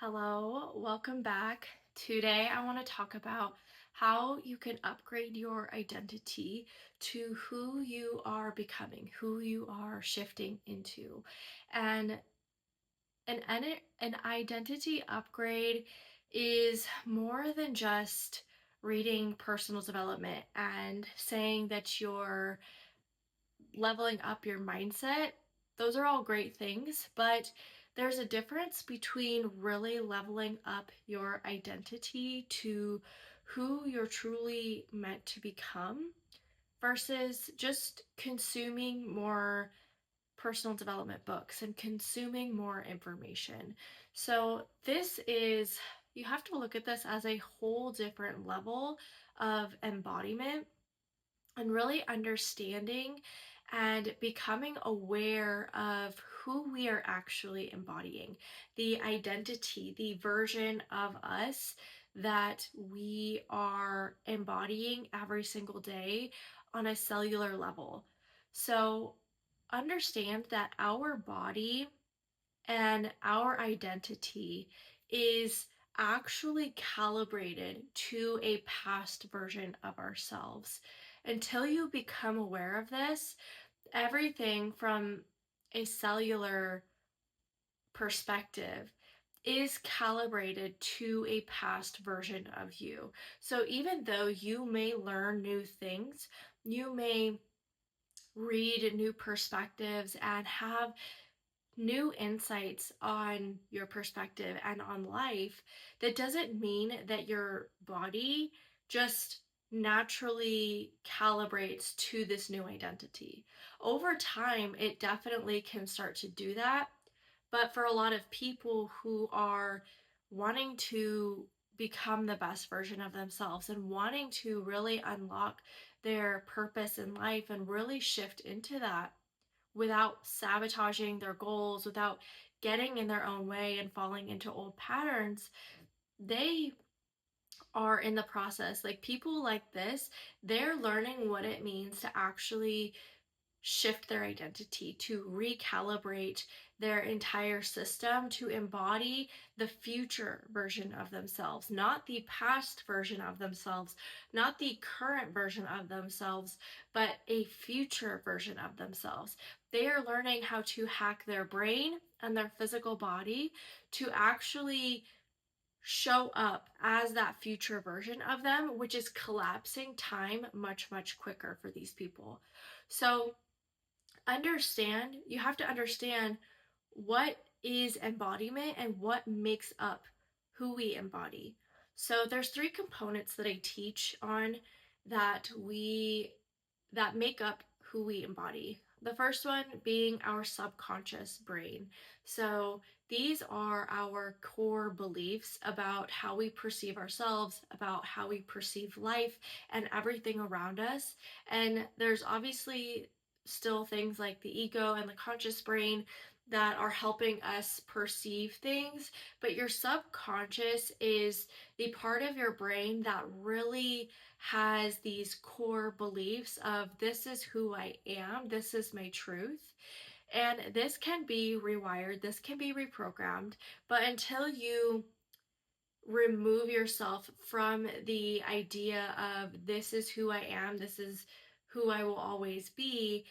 Hello, welcome back. Today, I want to talk about how you can upgrade your identity to who you are becoming, who you are shifting into. And an identity upgrade is more than just reading personal development and saying that you're leveling up your mindset. Those are all great things, but there's a difference between really leveling up your identity to who you're truly meant to become versus just consuming more personal development books and consuming more information. So, you have to look at this as a whole different level of embodiment and really understanding and becoming aware of who we are actually embodying, the identity, the version of us that we are embodying every single day on a cellular level. So, understand that our body and our identity is actually calibrated to a past version of ourselves. Until you become aware of this, everything from a cellular perspective is calibrated to a past version of you. So even though you may learn new things, you may read new perspectives and have new insights on your perspective and on life, that doesn't mean that your body just naturally calibrates to this new identity. Over time, it definitely can start to do that. But for a lot of people who are wanting to become the best version of themselves and wanting to really unlock their purpose in life and really shift into that, without sabotaging their goals, without getting in their own way and falling into old patterns, they are in the process. Like people like this, they're learning what it means to actually shift their identity, to recalibrate their entire system, to embody the future version of themselves, not the past version of themselves, not the current version of themselves, but a future version of themselves. They are learning how to hack their brain and their physical body to actually show up as that future version of them, which is collapsing time much, much quicker for these people. So, you have to understand what is embodiment and what makes up who we embody. So there's three components that I teach on that make up who we embody. The first one being our subconscious brain. So these are our core beliefs about how we perceive ourselves, about how we perceive life and everything around us. And there's obviously still things like the ego and the conscious brain that are helping us perceive things, but your subconscious is the part of your brain that really has these core beliefs of this is who I am, this is my truth. And this can be rewired, this can be reprogrammed, but until you remove yourself from the idea of this is who I am, this is who I will always be,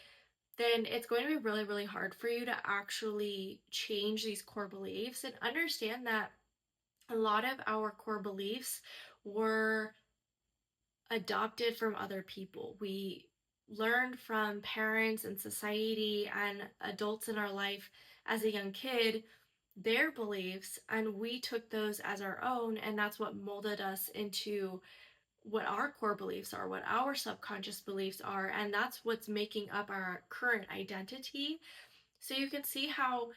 then it's going to be really, really hard for you to actually change these core beliefs and understand that a lot of our core beliefs were adopted from other people. We learned from parents and society and adults in our life as a young kid their beliefs, and we took those as our own, and that's what molded us into what our core beliefs are, what our subconscious beliefs are, and that's what's making up our current identity. So you can see how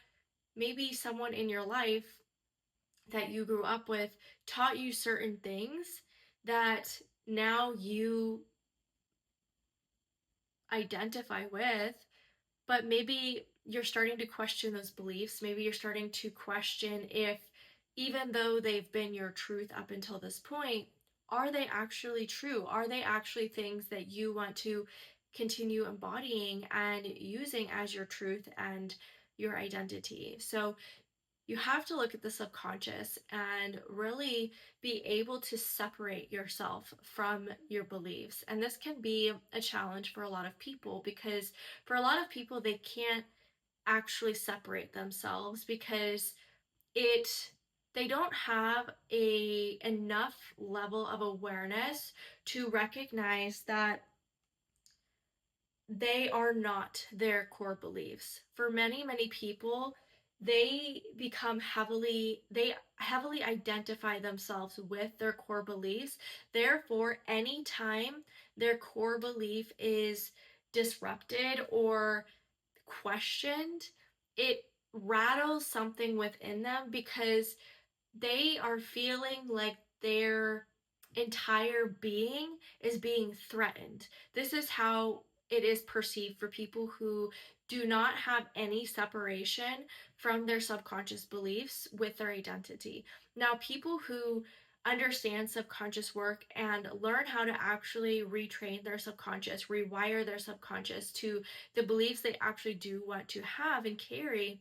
maybe someone in your life that you grew up with taught you certain things that now you identify with, but maybe you're starting to question those beliefs. Maybe you're starting to question if, even though they've been your truth up until this point, are they actually true? Are they actually things that you want to continue embodying and using as your truth and your identity? So you have to look at the subconscious and really be able to separate yourself from your beliefs. And this can be a challenge for a lot of people because for a lot of people, they can't actually separate themselves because it they don't have a enough level of awareness to recognize that they are not their core beliefs. For many people, they heavily identify themselves with their core beliefs. Therefore, anytime their core belief is disrupted or questioned, it rattles something within them because they are feeling like their entire being is being threatened. This is how it is perceived for people who do not have any separation from their subconscious beliefs with their identity. Now, people who understand subconscious work and learn how to actually retrain their subconscious, rewire their subconscious to the beliefs they actually do want to have and carry,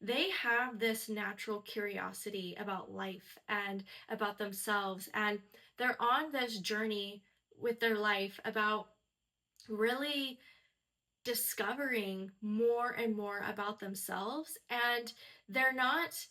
they have this natural curiosity about life and about themselves. And they're on this journey with their life about really discovering more and more about themselves. And they're not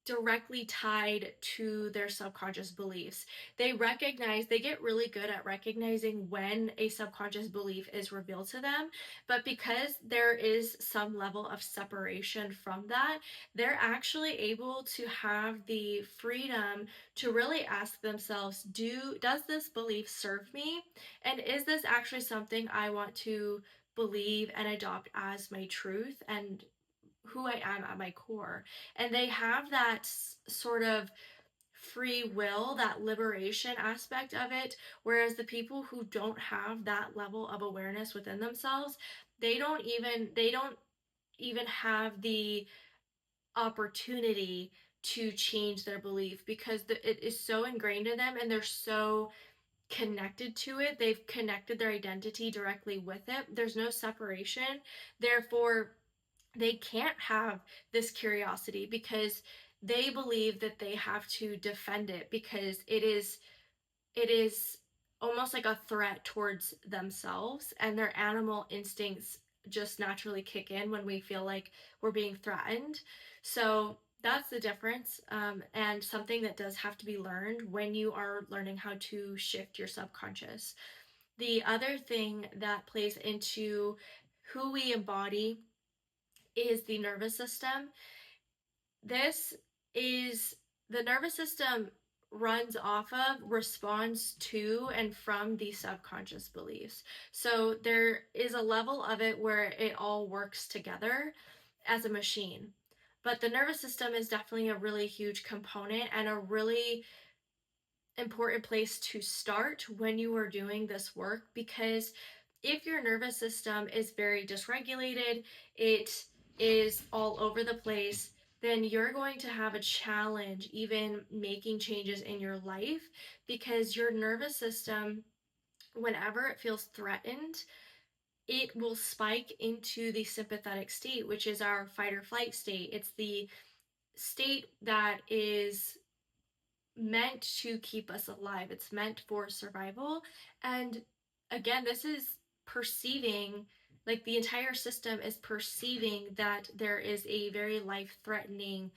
directly tied to their subconscious beliefs. They get really good at recognizing when a subconscious belief is revealed to them. But because there is some level of separation from that, they're actually able to have the freedom to really ask themselves, does this belief serve me? And is this actually something I want to believe and adopt as my truth and who I am at my core? And they have that sort of free will, that liberation aspect of it. Whereas the people who don't have that level of awareness within themselves, they don't even have the opportunity to change their belief because it is so ingrained in them and they're so connected to it. They've connected their identity directly with it. There's no separation. Therefore, they can't have this curiosity because they believe that they have to defend it because it is almost like a threat towards themselves, and their animal instincts just naturally kick in when we feel like we're being threatened. So that's the difference, and something that does have to be learned when you are learning how to shift your subconscious. The other thing that plays into who we embody is the nervous system. This is the nervous system runs off of, responds to, and from these subconscious beliefs. So there is a level of it where it all works together as a machine. But the nervous system is definitely a really huge component and a really important place to start when you are doing this work, because if your nervous system is very dysregulated, it is all over the place, then you're going to have a challenge even making changes in your life because your nervous system, whenever it feels threatened, it will spike into the sympathetic state, which is our fight or flight state. It's the state that is meant to keep us alive. It's meant for survival. And again, this is perceiving, like the entire system is perceiving that there is a very life threatening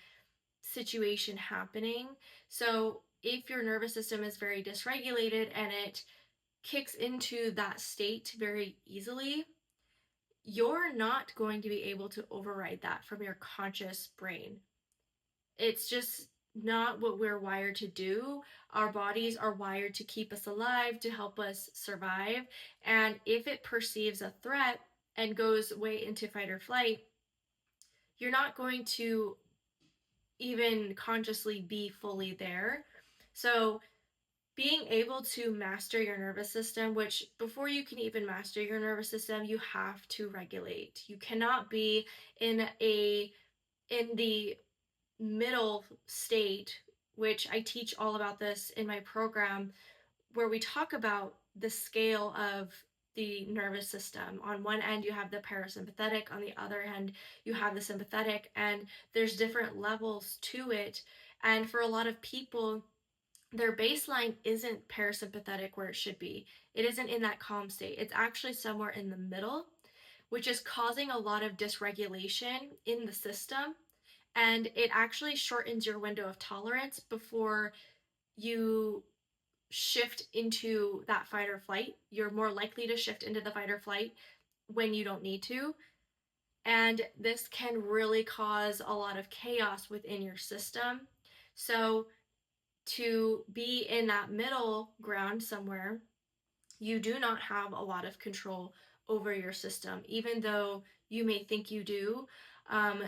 situation happening. So if your nervous system is very dysregulated and it kicks into that state very easily, you're not going to be able to override that from your conscious brain. It's just not what we're wired to do. Our bodies are wired to keep us alive, to help us survive. And if it perceives a threat and goes way into fight or flight, you're not going to even consciously be fully there. So, being able to master your nervous system, which before you can even master your nervous system, you have to regulate. You cannot be in the middle state, which I teach all about this in my program, where we talk about the scale of the nervous system. On one end, you have the parasympathetic, on the other end, you have the sympathetic, and there's different levels to it. And for a lot of people, their baseline isn't parasympathetic where it should be. It isn't in that calm state. It's actually somewhere in the middle, which is causing a lot of dysregulation in the system. And it actually shortens your window of tolerance before you shift into that fight or flight. You're more likely to shift into the fight or flight when you don't need to. And this can really cause a lot of chaos within your system. So, to be in that middle ground somewhere, you do not have a lot of control over your system, even though you may think you do. Um,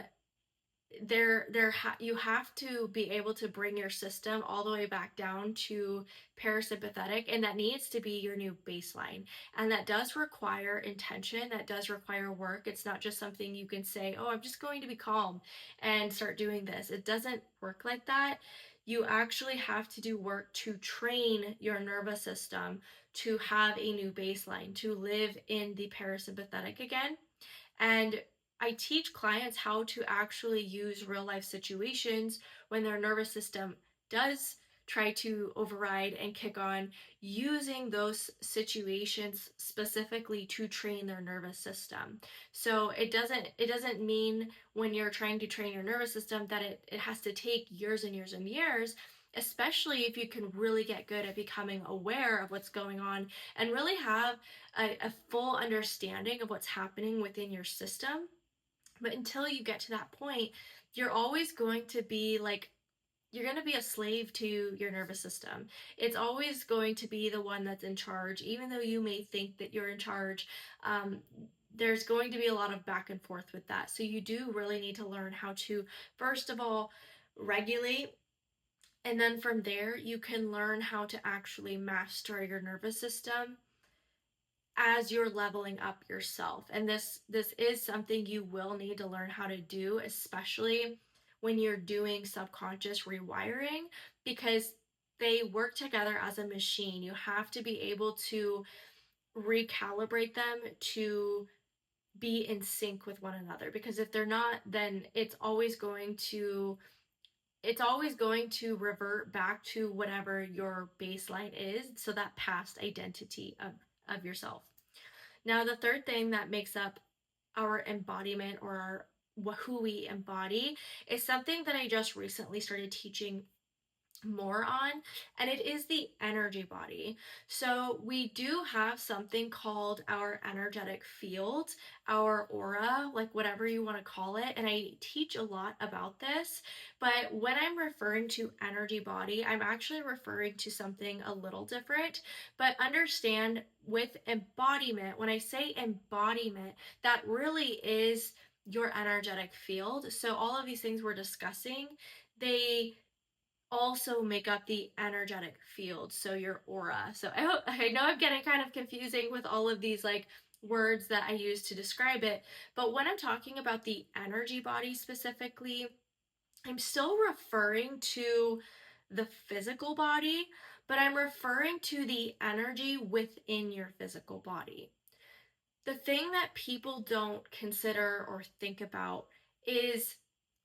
you have to be able to bring your system all the way back down to parasympathetic, and that needs to be your new baseline. And that does require intention, that does require work. It's not just something you can say, oh, I'm just going to be calm and start doing this. It doesn't work like that. You actually have to do work to train your nervous system to have a new baseline, to live in the parasympathetic again. And I teach clients how to actually use real life situations when their nervous system does try to override and kick on, using those situations specifically to train their nervous system. So it doesn't mean when you're trying to train your nervous system that it has to take years and years and years, especially if you can really get good at becoming aware of what's going on and really have a full understanding of what's happening within your system. But until you get to that point, you're always going to be like, you're going to be a slave to your nervous system. It's always going to be the one that's in charge, even though you may think that you're in charge. Um, there's going to be a lot of back and forth with that. So you do really need to learn how to, first of all, regulate. And then from there, you can learn how to actually master your nervous system as you're leveling up yourself. And this is something you will need to learn how to do, especially when you're doing subconscious rewiring, because they work together as a machine. You have to be able to recalibrate them to be in sync with one another, because if they're not, then it's always going to revert back to whatever your baseline is, so that past identity of yourself. Now, the third thing that makes up our embodiment, or who we embody, is something that I just recently started teaching more on, and it is the energy body. So we do have something called our energetic field, our aura, like whatever you want to call it, and I teach a lot about this. But when I'm referring to energy body, I'm actually referring to something a little different. But understand, with embodiment, when I say embodiment, that really is your energetic field. So all of these things we're discussing, they also make up the energetic field, so your aura. So I know I'm getting kind of confusing with all of these like words that I use to describe it, but when I'm talking about the energy body specifically, I'm still referring to the physical body, but I'm referring to the energy within your physical body. The thing that people don't consider or think about is,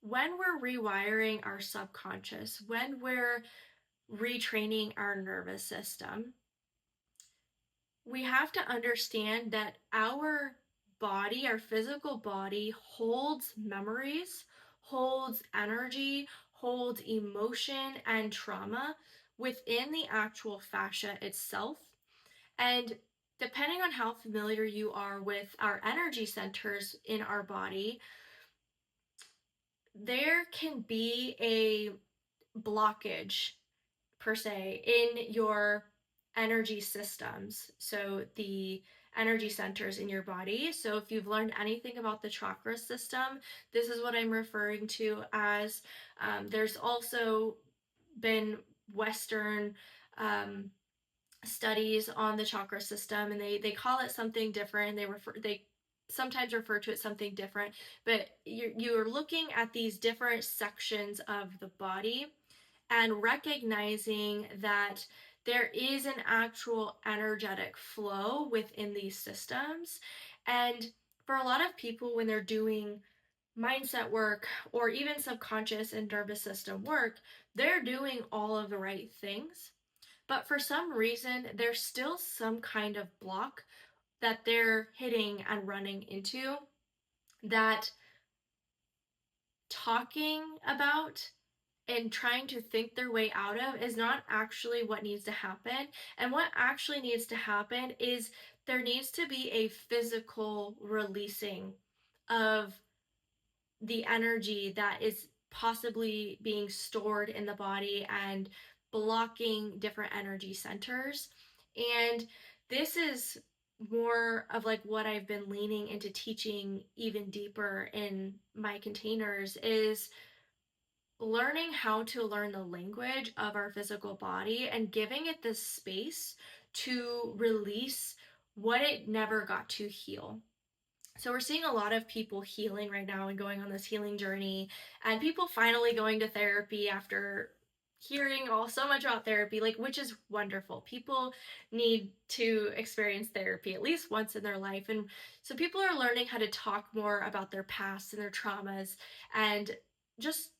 when we're rewiring our subconscious, when we're retraining our nervous system, we have to understand that our body, our physical body, holds memories, holds energy, holds emotion and trauma within the actual fascia itself. And depending on how familiar you are with our energy centers in our body, there can be a blockage per se in your energy systems. So the energy centers in your body. So if you've learned anything about the chakra system, this is what I'm referring to as. There's also been Western studies on the chakra system, and they call it something different. They sometimes refer to it something different, but you're looking at these different sections of the body and recognizing that there is an actual energetic flow within these systems. And for a lot of people, when they're doing mindset work or even subconscious and nervous system work, they're doing all of the right things. But for some reason, there's still some kind of block that they're hitting and running into that talking about and trying to think their way out of is not actually what needs to happen. And what actually needs to happen is there needs to be a physical releasing of the energy that is possibly being stored in the body and blocking different energy centers. And this is more of like what I've been leaning into teaching even deeper in my containers is learning how to learn the language of our physical body and giving it the space to release what it never got to heal. So we're seeing a lot of people healing right now and going on this healing journey, and people finally going to therapy after hearing all so much about therapy, like, which is wonderful. People need to experience therapy at least once in their life. And so people are learning how to talk more about their past and their traumas, and just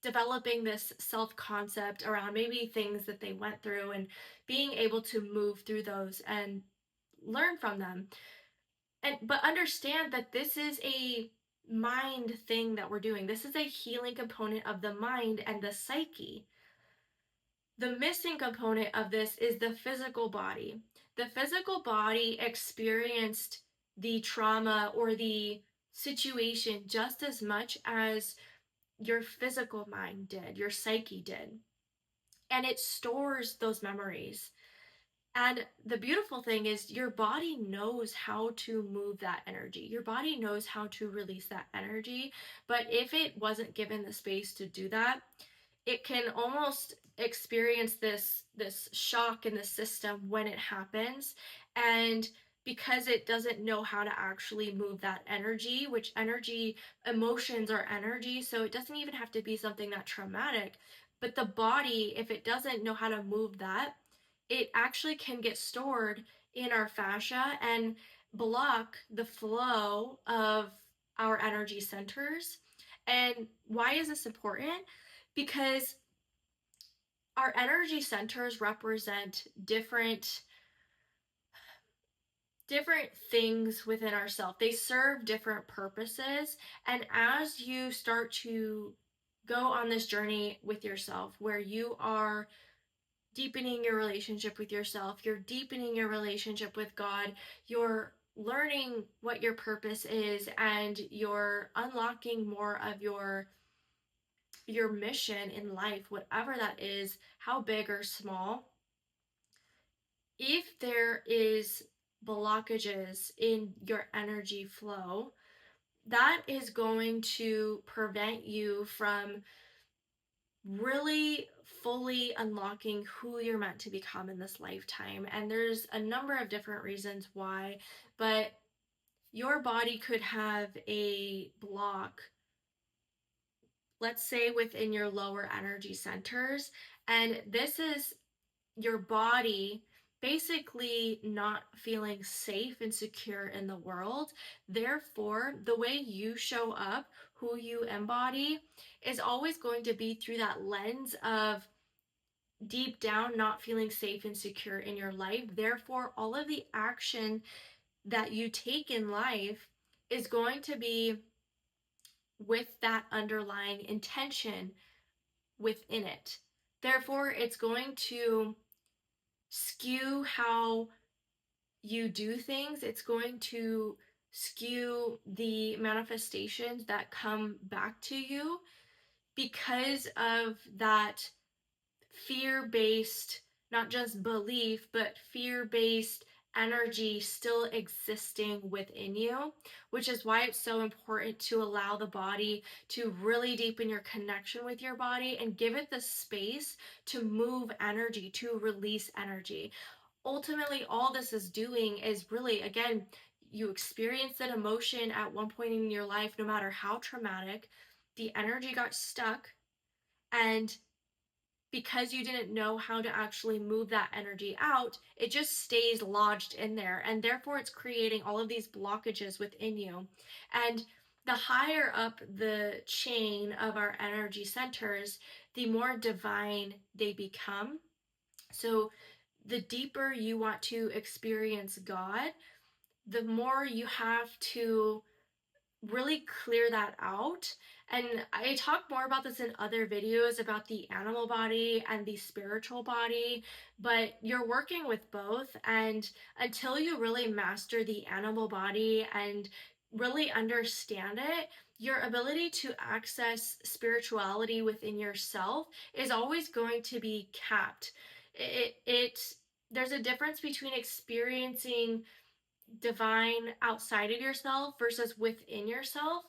developing this self concept around maybe things that they went through and being able to move through those and learn from them. And but understand that this is a mind thing that we're doing. This is a healing component of the mind and the psyche. The missing component of this is the physical body. The physical body experienced the trauma or the situation just as much as your physical mind did, your psyche did. And it stores those memories. And the beautiful thing is, your body knows how to move that energy. Your body knows how to release that energy. But if it wasn't given the space to do that, it can almost experience this shock in the system when it happens. And because it doesn't know how to actually move that energy, which energy, emotions are energy, so it doesn't even have to be something that traumatic. But the body, if it doesn't know how to move that, it actually can get stored in our fascia and block the flow of our energy centers. And why is this important? Because our energy centers represent different things within ourselves. They serve different purposes. And as you start to go on this journey with yourself, where you are deepening your relationship with yourself, you're deepening your relationship with God, you're learning what your purpose is, and you're unlocking more of your mission in life, whatever that is, how big or small. If there is blockages in your energy flow, that is going to prevent you from really fully unlocking who you're meant to become in this lifetime. And there's a number of different reasons why, but your body could have a block, let's say within your lower energy centers, and this is your body basically not feeling safe and secure in the world. Therefore, the way you show up, who you embody, is always going to be through that lens of deep down not feeling safe and secure in your life. Therefore, all of the action that you take in life is going to be with that underlying intention within it. Therefore, it's going to skew how you do things. It's going to skew the manifestations that come back to you because of that fear based, not just belief, but fear based energy still existing within you, which is why it's so important to allow the body to really deepen your connection with your body and give it the space to move energy, to release energy. Ultimately, all this is doing is really, again, you experienced that emotion at one point in your life, no matter how traumatic, the energy got stuck, and because you didn't know how to actually move that energy out, it just stays lodged in there. And therefore, it's creating all of these blockages within you. And the higher up the chain of our energy centers, the more divine they become. So, the deeper you want to experience God, the more you have to really clear that out. And I talk more about this in other videos about the animal body and the spiritual body, but you're working with both. And until you really master the animal body and really understand it, your ability to access spirituality within yourself is always going to be capped. There's a difference between experiencing divine outside of yourself versus within yourself.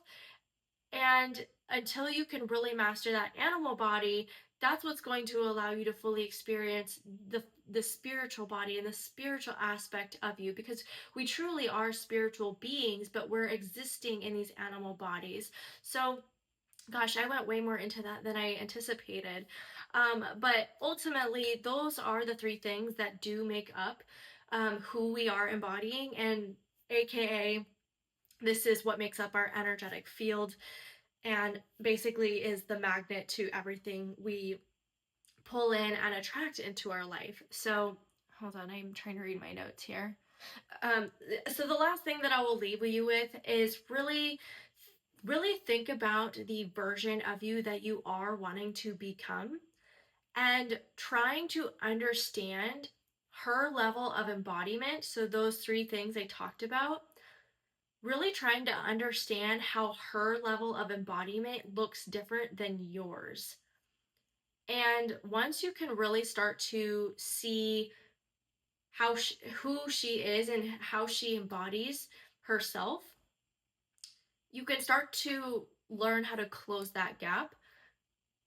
And until you can really master that animal body, that's what's going to allow you to fully experience the spiritual body and the spiritual aspect of you, because we truly are spiritual beings, but we're existing in these animal bodies. So gosh, I went way more into that than I anticipated. But ultimately, those are the three things that do make up who we are embodying, and AKA, this is what makes up our energetic field and basically is the magnet to everything we pull in and attract into our life. So, hold on, I'm trying to read my notes here. Um, so, the last thing that I will leave you with is really think about the version of you that you are wanting to become and trying to understand her level of embodiment. So, those three things I talked about, really trying to understand how her level of embodiment looks different than yours. And once you can really start to see who she is and how she embodies herself, you can start to learn how to close that gap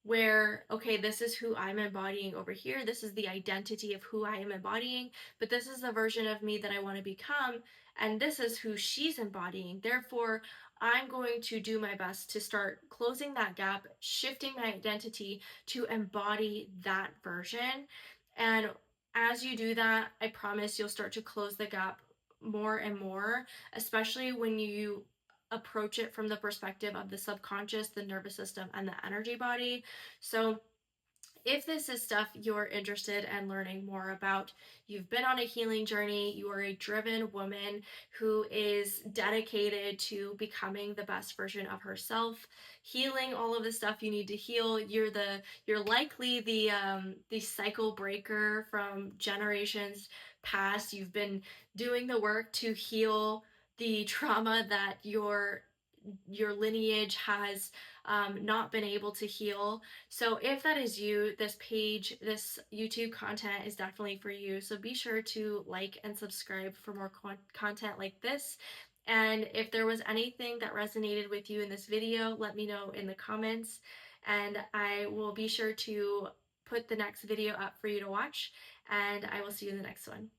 where, okay, this is who I'm embodying over here. This is the identity of who I am embodying, but this is the version of me that I want to become. And this is who she's embodying. Therefore, I'm going to do my best to start closing that gap, shifting my identity to embody that version. And as you do that, I promise you'll start to close the gap more and more, especially when you approach it from the perspective of the subconscious, the nervous system, and the energy body. So, if this is stuff you're interested in learning more about, you've been on a healing journey, you are a driven woman who is dedicated to becoming the best version of herself, healing all of the stuff you need to heal. You're likely the cycle breaker from generations past. You've been doing the work to heal the trauma that your lineage has not been able to heal. So if that is you, this YouTube content is definitely for you. So be sure to like and subscribe for more content like this. And if there was anything that resonated with you in this video, let me know in the comments. And I will be sure to put the next video up for you to watch. And I will see you in the next one.